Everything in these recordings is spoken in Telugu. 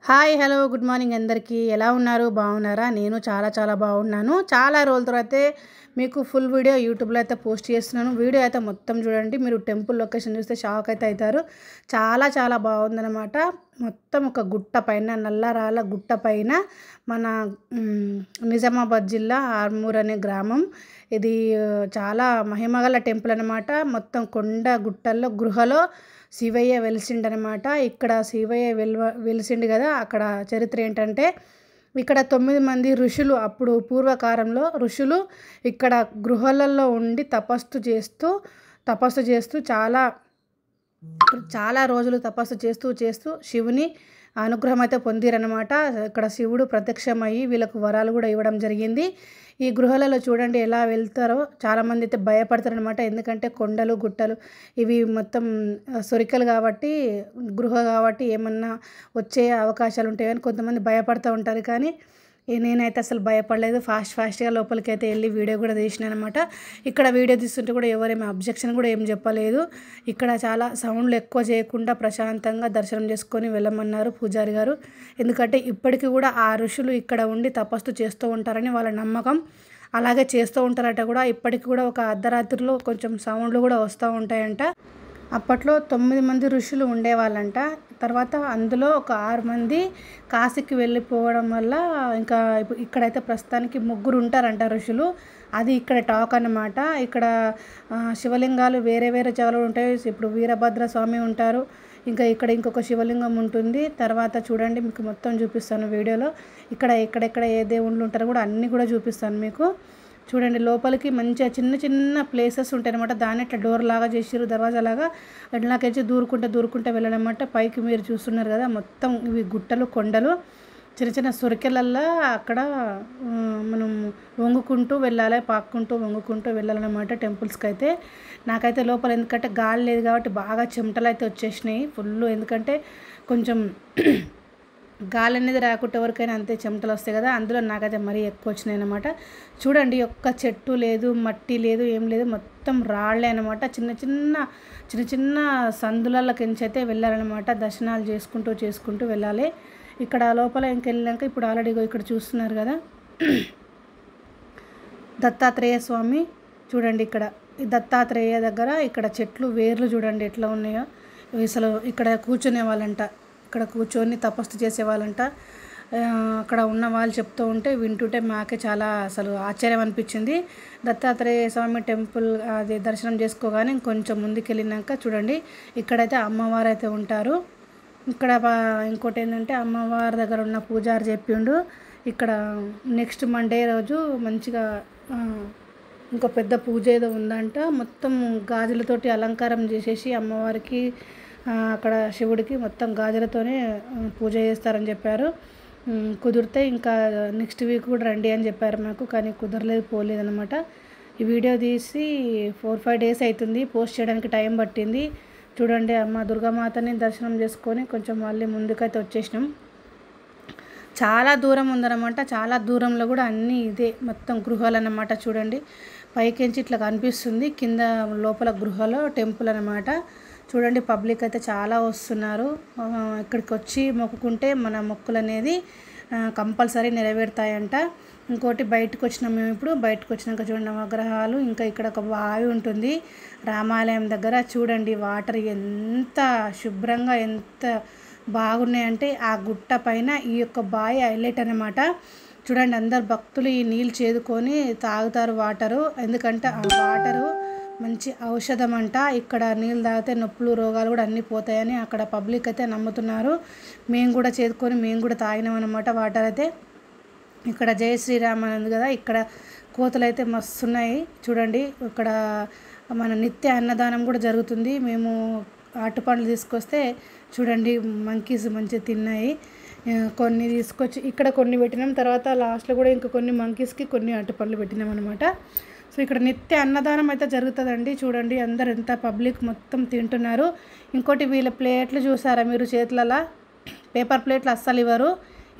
హాయ్ హలో గుడ్ మార్నింగ్ అందరికీ ఎలా ఉన్నారు బాగున్నారా నేను చాలా బాగున్నాను చాలా రోజుల తర్వాత మీకు ఫుల్ వీడియో యూట్యూబ్లో అయితే పోస్ట్ చేస్తున్నాను వీడియో అయితే మొత్తం చూడండి మీరు టెంపుల్ లొకేషన్ చూస్తే షాక్ అయితే అవుతారు చాలా బాగుందన్నమాట మొత్తం ఒక గుట్ట పైన నల్లరాళ్ళ గుట్ట పైన మన నిజామాబాద్ జిల్లా ఆర్మూర్ అనే గ్రామం ఇది చాలా మహిమగల టెంపుల్ అన్నమాట మొత్తం కొండ గుట్టల్లో గృహలో శివయ్య వెలిసిండనమాట ఇక్కడ శివయ్య వెలిసిండు కదా అక్కడ చరిత్ర ఏంటంటే ఇక్కడ 9 మంది ఋషులు అప్పుడు పూర్వకాలంలో ఋషులు ఇక్కడ గృహాలలో ఉండి తపస్సు చేస్తూ చాలా రోజులు తపస్సు చేస్తూ శివుని అనుగ్రహం అయితే పొందిరనమాట ఇక్కడ శివుడు ప్రత్యక్షమయ్యి వీళ్ళకు వరాలు కూడా ఇవ్వడం జరిగింది ఈ గృహాలలో చూడండి ఎలా వెళ్తారో చాలామంది అయితే భయపడతారనమాట ఎందుకంటే కొండలు గుట్టలు ఇవి మొత్తం సొరికలు కాబట్టి గృహ కాబట్టి ఏమన్నా వచ్చే అవకాశాలు ఉంటాయని కొంతమంది భయపడుతూ ఉంటారు కానీ నేనైతే అసలు భయపడలేదు ఫాస్ట్గా లోపలికి అయితే వెళ్ళి వీడియో కూడా తీసినాను అనమాట ఇక్కడ వీడియో తీస్తుంటే కూడా ఎవరేమీ అబ్జెక్షన్ కూడా ఏం చెప్పలేదు ఇక్కడ చాలా సౌండ్లు ఎక్కువ చేయకుండా ప్రశాంతంగా దర్శనం చేసుకొని వెళ్ళమన్నారు పూజారి గారు ఎందుకంటే ఇప్పటికీ కూడా ఆ ఋషులు ఇక్కడ ఉండి తపస్సు చేస్తూ ఉంటారని వాళ్ళ నమ్మకం అలాగే చేస్తూ ఉంటారట కూడా ఇప్పటికి కూడా ఒక అర్ధరాత్రిలో కొంచెం సౌండ్లు కూడా వస్తూ ఉంటాయంట అప్పట్లో 9 మంది ఋషులు ఉండేవాళ్ళంట తర్వాత అందులో ఒక 6 మంది కాశీకి వెళ్ళిపోవడం వల్ల ఇంకా ఇక్కడైతే ప్రస్తుతానికి 3 ఉంటారంట ఋషులు అది ఇక్కడ టాక్ అన్నమాట ఇక్కడ శివలింగాలు వేరే జాగాలు ఉంటాయి ఇప్పుడు వీరభద్ర స్వామి ఉంటారు ఇంకా ఇక్కడ ఇంకొక శివలింగం ఉంటుంది తర్వాత చూడండి మీకు మొత్తం చూపిస్తాను వీడియోలో ఎక్కడెక్కడ ఏ దేవుళ్ళు ఉంటారో కూడా అన్నీ కూడా చూపిస్తాను మీకు చూడండి లోపలికి మంచిగా చిన్న ప్లేసెస్ ఉంటాయి అనమాట దాన్ని ఇట్లా డోర్ లాగా చేసిరు దర్వాజా లాగా అట్లాకెళ్ళి దూరుకుంటే వెళ్ళాలన్నమాట పైకి మీరు చూస్తున్నారు కదా మొత్తం ఇవి గుట్టలు కొండలు చిన్న సొరికెలల్లా అక్కడ మనం వంగుకుంటూ వెళ్ళాలి వంగుకుంటూ వెళ్ళాలన్నమాట టెంపుల్స్కి అయితే నాకైతే లోపల ఎందుకంటే గాలి లేదు కాబట్టి బాగా చెమటలు అయితే వచ్చేసినాయి ఫుల్ ఎందుకంటే కొంచెం గాలి అనేది రాకుంటే ఎవరికైనా అంతే చెమటలు వస్తాయి కదా అందులో నాకైతే మరీ ఎక్కువ వచ్చినాయి అనమాట చూడండి ఒక్క చెట్టు లేదు మట్టి లేదు ఏం లేదు మొత్తం రాళ్లే అనమాట చిన్న సందులకి అయితే వెళ్ళాలన్నమాట దర్శనాలు చేసుకుంటూ వెళ్ళాలి ఇక్కడ లోపల ఇంకెళ్ళాక ఇప్పుడు ఆల్రెడీ ఇక్కడ చూస్తున్నారు కదా దత్తాత్రేయ స్వామి చూడండి ఇక్కడ ఈ దత్తాత్రేయ దగ్గర ఇక్కడ చెట్లు వేర్లు చూడండి ఎట్లా ఉన్నాయో అసలు ఇక్కడ కూర్చునే వాళ్ళంట ఇక్కడ కూర్చొని తపస్సు చేసేవాళ్ళంట అక్కడ ఉన్న వాళ్ళు చెప్తూ ఉంటే వింటుంటే మాకే చాలా అసలు ఆశ్చర్యం అనిపించింది దత్తాత్రేయ స్వామి టెంపుల్ అది దర్శనం చేసుకోగానే ఇంకొంచెం ముందుకు వెళ్ళినాక చూడండి ఇక్కడైతే అమ్మవారు అయితే ఉంటారు ఇక్కడ ఇంకోటి ఏంటంటే అమ్మవారి దగ్గర ఉన్న పూజారి చెప్పిండు ఇక్కడ నెక్స్ట్ మండే రోజు మంచిగా ఇంకో పెద్ద పూజ ఏదో ఉందంట మొత్తం గాజులతోటి అలంకారం చేసేసి అమ్మవారికి అక్కడ శివుడికి మొత్తం గాజులతోనే పూజ చేస్తారని చెప్పారు కుదిరితే ఇంకా నెక్స్ట్ వీక్ కూడా రండి అని చెప్పారు మాకు కానీ పోలేదన్నమాట ఈ వీడియో తీసి 4-5 డేస్ అవుతుంది పోస్ట్ చేయడానికి టైం పట్టింది చూడండి అమ్మ దుర్గామాతని దర్శనం చేసుకొని కొంచెం మళ్ళీ ముందుకైతే వచ్చేసినాం చాలా దూరం ఉందన్నమాట చాలా దూరంలో కూడా అన్నీ ఇదే మొత్తం గృహాలు అన్నమాట చూడండి పైకించి ఇట్లా కనిపిస్తుంది కింద లోపల గృహలో టెంపుల్ అన్నమాట చూడండి పబ్లిక్ అయితే చాలా వస్తున్నారు ఇక్కడికి వచ్చి మొక్కుకుంటే మన మొక్కులు అనేది కంపల్సరీ నెరవేరుతాయంట ఇంకోటి బయటకు వచ్చినాం మేము ఇప్పుడు బయటకు వచ్చినాక చూడండి నవగ్రహాలు ఇంకా ఇక్కడ ఒక బావి ఉంటుంది రామాలయం దగ్గర చూడండి వాటర్ ఎంత శుభ్రంగా ఎంత బాగున్నాయంటే ఆ గుట్ట పైన ఈ యొక్క బావి హైలైట్ అన్నమాట చూడండి అందరు భక్తులు ఈ నీళ్ళు చేదుకొని తాగుతారు వాటరు ఎందుకంటే ఆ వాటరు మంచి ఔషధం అంట ఇక్కడ నీళ్ళు తాగితే నొప్పులు రోగాలు కూడా అన్నీ పోతాయని అక్కడ పబ్లిక్ అయితే నమ్ముతున్నారు మేము కూడా చేదుకొని మేము కూడా తాగినాం అనమాట వాటర్ అయితే ఇక్కడ జై శ్రీరామ్ అని ఉంది కదా ఇక్కడ కోతలు అయితే మస్తున్నాయి చూడండి ఇక్కడ మన నిత్య అన్నదానం కూడా జరుగుతుంది మేము అరటిపండ్లు తీసుకొస్తే చూడండి మంకీస్ మంచిగా తిన్నాయి కొన్ని తీసుకొచ్చి ఇక్కడ కొన్ని పెట్టినాం తర్వాత లాస్ట్లో కూడా ఇంకా కొన్ని మంకీస్కి కొన్ని అరటిపండ్లు పెట్టినాం అనమాట సో ఇక్కడ నిత్య అన్నదానం అయితే జరుగుతుందండి చూడండి అందరు ఎంత పబ్లిక్ మొత్తం తింటున్నారు ఇంకోటి వీళ్ళ ప్లేట్లు చూసారా మీరు చేతులలో పేపర్ ప్లేట్లు అస్సలు ఇవ్వరు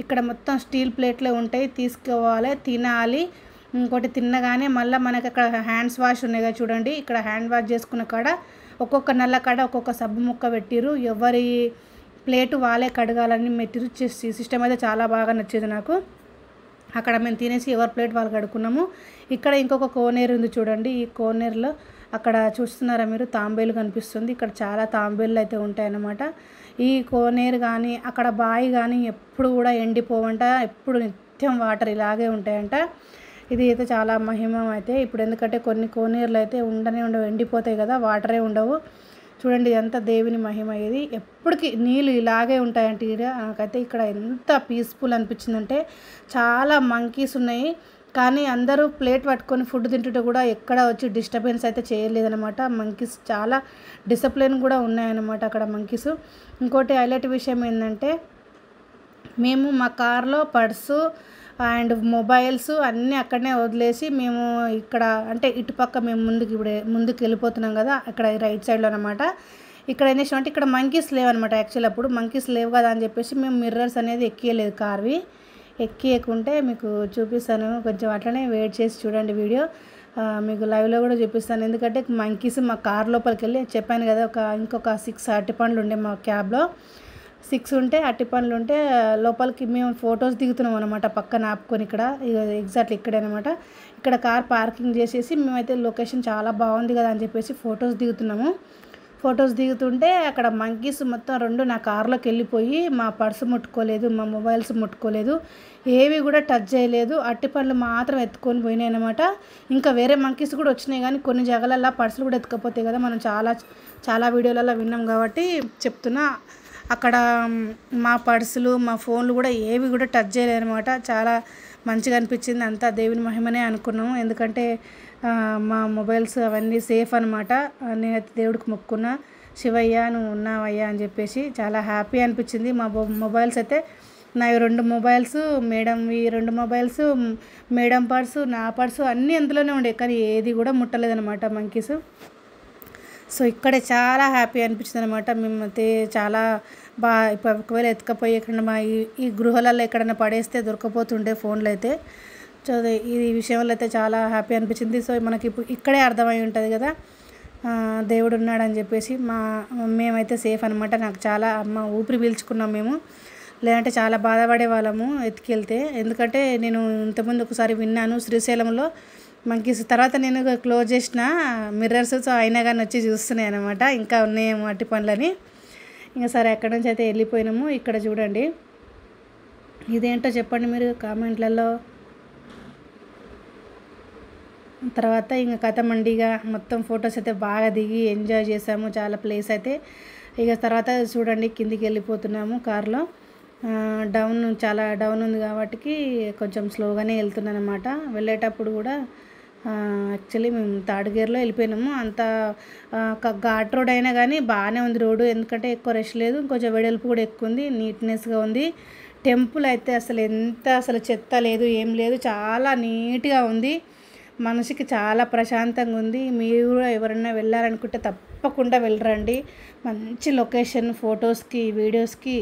ఇక్కడ మొత్తం స్టీల్ ప్లేట్లే ఉంటాయి తీసుకోవాలి తినాలి ఇంకోటి తిన్నగానే మళ్ళీ మనకి అక్కడ హ్యాండ్స్ వాష్ ఉన్నాయి కదా చూడండి ఇక్కడ హ్యాండ్ వాష్ చేసుకున్న కాడ ఒక్కొక్క నల్ల కాడ ఒక్కొక్క సబ్బు ముక్క పెట్టిరు ఎవరి ప్లేటు వాళ్ళే కడగాలని మెటీరియల్ చేసి సిస్టమ్ అయితే చాలా బాగా నచ్చేది నాకు. అక్కడ మేము తినేసి ఎవరి ప్లేట్ వాళ్ళు కడుక్కున్నాము. ఇక్కడ ఇంకొక కోనేరు ఉంది చూడండి. ఈ కోనేరులో అక్కడ చూస్తున్నారా మీరు, తాంబేలు కనిపిస్తుంది. ఇక్కడ చాలా తాంబేలు అయితే ఉంటాయన్నమాట. ఈ కోనేరు కానీ అక్కడ బావి కానీ ఎప్పుడు కూడా ఎండిపోవంట, ఎప్పుడు నిత్యం వాటర్ ఇలాగే ఉంటాయంట. ఇది అయితే చాలా మహిమం అయితే. ఇప్పుడు ఎందుకంటే కొన్ని కోనేరులు అయితే ఉండవు, ఎండిపోతాయి కదా, వాటరే ఉండవు. చూడండి ఇదంతా దేవుని మహిమ. ఇది ఎప్పటికీ నీళ్ళు ఇలాగే ఉంటాయంట. నాకైతే ఇక్కడ ఎంత పీస్ఫుల్ అనిపించిందంటే, చాలా మంకీస్ ఉన్నాయి కానీ అందరూ ప్లేట్ పట్టుకొని ఫుడ్ తింటుంటే కూడా ఎక్కడ వచ్చి డిస్టర్బెన్స్ అయితే చేయలేదన్నమాట. మంకీస్ చాలా డిసిప్లిన్ కూడా ఉన్నాయన్నమాట అక్కడ మంకీస్. ఇంకోటి హైలైట్ విషయం ఏంటంటే, మేము మా కార్లో పర్సు అండ్ మొబైల్స్ అన్నీ అక్కడనే వదిలేసి మేము ఇక్కడ అంటే ఇటుపక్క మేము ముందుకు వెళ్ళిపోతున్నాం కదా, అక్కడ రైట్ సైడ్లో అనమాట. ఇక్కడ ఏం చేసామంటే, ఇక్కడ మంకీస్ లేవన్నమాట. యాక్చువల్ అప్పుడు మంకీస్ లేవు కదా అని చెప్పేసి మేము మిర్రర్స్ అనేది ఎక్కియలేదు కార్వి. ఎక్కియకుంటే మీకు చూపిస్తాను, కొంచెం అట్లనే వెయిట్ చేసి చూడండి వీడియో. మీకు లైవ్లో కూడా చూపిస్తాను. ఎందుకంటే మంకీస్ మా కార్ లోపలికి వెళ్ళి, చెప్పాను కదా ఇంకొక 6 అరటిపండ్లు ఉండే మా క్యాబ్లో. 6 ఉంటే అరటిపండ్లు ఉంటే లోపలికి మేము ఫొటోస్ దిగుతున్నాం అనమాట, పక్కన ఆపుకొని. ఇక్కడ ఎగ్జాక్ట్లీ ఇక్కడే అనమాట. ఇక్కడ కార్ పార్కింగ్ చేసేసి మేమైతే లొకేషన్ చాలా బాగుంది కదా అని చెప్పేసి ఫొటోస్ దిగుతున్నాము. ఫొటోస్ దిగుతుంటే అక్కడ మంకీస్ మొత్తం 2 నా కార్లోకి వెళ్ళిపోయి మా పర్సు ముట్టుకోలేదు, మా మొబైల్స్ ముట్టుకోలేదు, ఏవి కూడా టచ్ చేయలేదు. అరటిపండ్లు మాత్రం ఎత్తుకొని పోయినాయి అనమాట. ఇంకా వేరే మంకీస్ కూడా వచ్చినాయి కానీ కొన్ని జగలల్లో పర్సులు కూడా ఎత్తుకపోతాయి కదా, మనం చాలా వీడియోలలో విన్నాం కాబట్టి చెప్తున్నా. అక్కడ మా పర్సులు మా ఫోన్లు కూడా ఏవి కూడా టచ్ చేయలేదు అనమాట. చాలా మంచిగా అనిపించింది. అంతా దేవుని మహిమనే అనుకున్నాము. ఎందుకంటే మా మొబైల్స్ అవన్నీ సేఫ్ అనమాట. నేనైతే దేవుడికి మొక్కున్నా, శివయ్య నువ్వు ఉన్నావయ్యా అని చెప్పేసి. చాలా హ్యాపీ అనిపించింది. మా మొబైల్స్ అయితే, నా 2 మొబైల్స్, మేడంవి 2 మొబైల్స్, మేడం పర్సు, నా పర్సు అన్నీ అందులోనే ఉండే, కానీ ఏది కూడా ముట్టలేదనమాట మంకీస్. సో ఇక్కడే చాలా హ్యాపీ అనిపించింది అనమాట. మేమైతే చాలా ఇప్పుడు ఒకవేళ ఎత్తుకపోయి ఎక్కడన్నా మా ఈ గృహాలలో ఎక్కడైనా పడేస్తే దొరకపోతుండే ఫోన్లు అయితే. సో ఈ విషయంలో అయితే చాలా హ్యాపీ అనిపించింది. సో మనకి ఇప్పుడు ఇక్కడే అర్థమై ఉంటుంది కదా దేవుడు ఉన్నాడని చెప్పేసి. మేమైతే సేఫ్ అనమాట. నాకు చాలా ఊపిరి పీల్చుకున్నాం మేము, లేదంటే చాలా బాధపడే వాళ్ళము ఎత్తుకెళ్తే. ఎందుకంటే నేను ఇంతకుముందు ఒకసారి విన్నాను శ్రీశైలంలో మంకీస్. తర్వాత నేను క్లోజ్ చేసిన మిర్రర్స్, సో అయినా కానీ వచ్చి చూస్తున్నాయి అనమాట, ఇంకా ఉన్నాయేమో అట్టి పనులని. ఇంకా సరే అక్కడి నుంచి అయితే వెళ్ళిపోయినాము. ఇక్కడ చూడండి, ఇదేంటో చెప్పండి మీరు కామెంట్లలో. తర్వాత ఇంకా కథ మండిగా మొత్తం ఫొటోస్ అయితే బాగా దిగి ఎంజాయ్ చేసాము, చాలా ప్లేస్ అయితే. ఇక తర్వాత చూడండి కిందికి వెళ్ళిపోతున్నాము కార్లో. చాలా డౌన్ ఉంది కాబట్టి కొంచెం స్లోగానే వెళ్తున్నాను అనమాట. వెళ్ళేటప్పుడు కూడా యాక్చువల్లీ మేము 3rd గేర్లో వెళ్ళిపోయినాము. అంత ఘాట్ రోడ్ అయినా కానీ బాగానే ఉంది రోడ్డు, ఎందుకంటే ఎక్కువ రష్ లేదు, కొంచెం వెడల్పు కూడా ఎక్కువ ఉంది, నీట్నెస్గా ఉంది. టెంపుల్ అయితే అసలు చెత్త లేదు, ఏం లేదు, చాలా నీట్గా ఉంది. మనసుకి చాలా ప్రశాంతంగా ఉంది. మీరు కూడా ఎవరైనా వెళ్ళాలనుకుంటే తప్పకుండా వెళ్ళరండి. మంచి లొకేషన్, ఫొటోస్కి వీడియోస్కి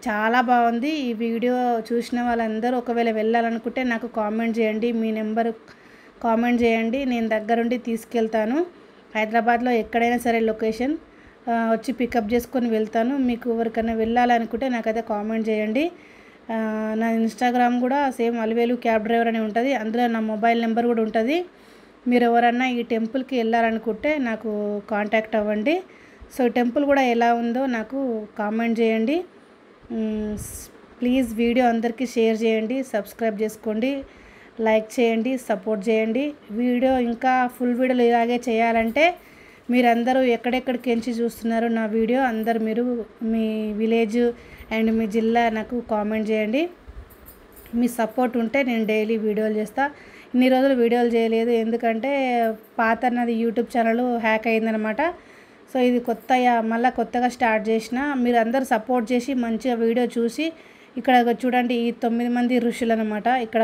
చాలా బాగుంది. ఈ వీడియో చూసిన వాళ్ళందరూ ఒకవేళ వెళ్ళాలనుకుంటే నాకు కామెంట్ చేయండి, మీ నెంబర్ కామెంట్ చేయండి, నేను దగ్గరుండి తీసుకెళ్తాను. హైదరాబాద్లో ఎక్కడైనా సరే లొకేషన్ వచ్చి పికప్ చేసుకొని వెళ్తాను. మీకు ఎవరికైనా వెళ్ళాలనుకుంటే నాకైతే కామెంట్ చేయండి. నా ఇన్స్టాగ్రామ్ కూడా సేమ్ అలివేలు క్యాబ్ డ్రైవర్ అని ఉంటుంది, అందులో నా మొబైల్ నెంబర్ కూడా ఉంటుంది. మీరు ఎవరన్నా ఈ టెంపుల్కి వెళ్ళాలనుకుంటే నాకు కాంటాక్ట్ అవ్వండి. సో టెంపుల్ కూడా ఎలా ఉందో నాకు కామెంట్ చేయండి. ప్లీజ్ వీడియో అందరికీ షేర్ చేయండి, సబ్స్క్రైబ్ చేసుకోండి, లైక్ చేయండి, సపోర్ట్ చేయండి. వీడియో ఇంకా ఫుల్ వీడియోలు ఇలాగే చేయాలంటే మీరందరూ ఎక్కడెక్కడికి ఎంచి చూస్తున్నారు నా వీడియో, అందరు మీరు మీ విలేజ్ అండ్ మీ జిల్లా నాకు కామెంట్ చేయండి. మీ సపోర్ట్ ఉంటే నేను డైలీ వీడియోలు చేస్తా. ఇన్ని రోజులు వీడియోలు చేయలేదు, ఎందుకంటే పాత నాది యూట్యూబ్ ఛానల్ హ్యాక్ అయిందనమాట. సో ఇది మళ్ళీ కొత్తగా స్టార్ట్ చేసిన. మీరు అందరు సపోర్ట్ చేసి మంచిగా వీడియో చూసి, ఇక్కడ చూడండి ఈ 9 మంది ఋషులు అనమాట. ఇక్కడ